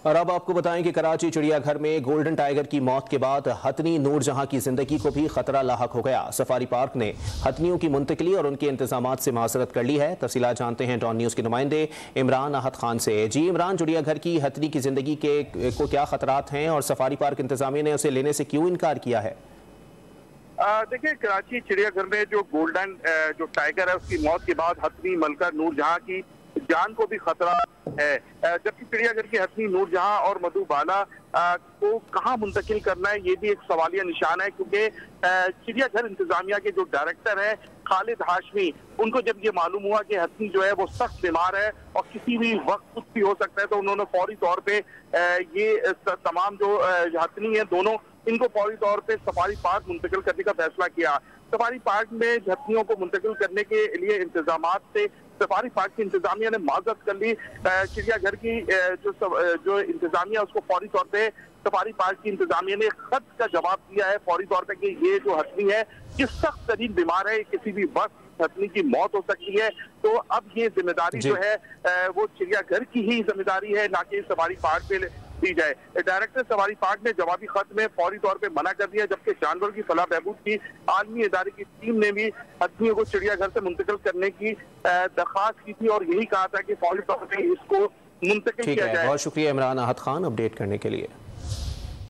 और अब आपको बताएं कि कराची चिड़ियाघर में गोल्डन टाइगर की मौत के बाद हथनी नूरजहां की जिंदगी को भी खतरा लाहक हो गया। सफारी पार्क ने हथनियों की मुंतकिली और उनके इंतजामात से माजरत कर ली है। तफसीलात जानते हैं डॉन न्यूज के नुमाइंदे इमरान आहत खान से। जी इमरान, चिड़ियाघर की हथनी की जिंदगी को क्या खतरात हैं और सफारी पार्क इंतजामिया ने उसे लेने से क्यों इनकार किया है? देखिए, कराची चिड़ियाघर में जो गोल्डन जो टाइगर है उसकी मौत के बाद हथनी मलका नूरजहां की जान को भी खतरा है। जबकि चिड़ियाघर की हथनी नूरजहां और मधुबाला को कहां मुंतकिल करना है, ये भी एक सवालिया निशान है, क्योंकि चिड़ियाघर इंतजामिया के जो डायरेक्टर हैं खालिद हाशमी, उनको जब ये मालूम हुआ कि हथनी जो है वो सख्त बीमार है और किसी भी वक्त कुछ भी हो सकता है, तो उन्होंने फौरी तौर पे ये तमाम जो हथनी है दोनों, इनको फौरी तौर पे सफारी पार्क मुंतकिल करने का फैसला किया। सफारी पार्क में हथनियों को मुंतकिल करने के लिए इंतजामात से सफारी पार्क की इंतजामिया ने माजरत कर ली। चिड़ियाघर की जो इंतजामिया उसको फौरी तौर पे सफारी पार्क की इंतजामिया ने खत का जवाब दिया है फौरी तौर पे कि ये जो हथनी है ये सख्त तरीन बीमार है, किसी भी वक्त हथनी की मौत हो सकती है। तो अब ये जिम्मेदारी जो है वो चिड़ियाघर की ही जिम्मेदारी है, ना कि सफारी पार्क पे दी जाए। डायरेक्टर सफारी पार्क ने जवाबी खत में फौरी तौर पे मना कर दिया, जबकि जानवर की फलाह बहबूद की आलमी इदारे की टीम ने भी हथनियों को चिड़ियाघर से मुंतकिल करने की दरख्वास्त की थी और यही कहा था कि फौरी तौर पे इसको मुंतकिल किया जाए। बहुत शुक्रिया इमरान आहत खान अपडेट करने के लिए।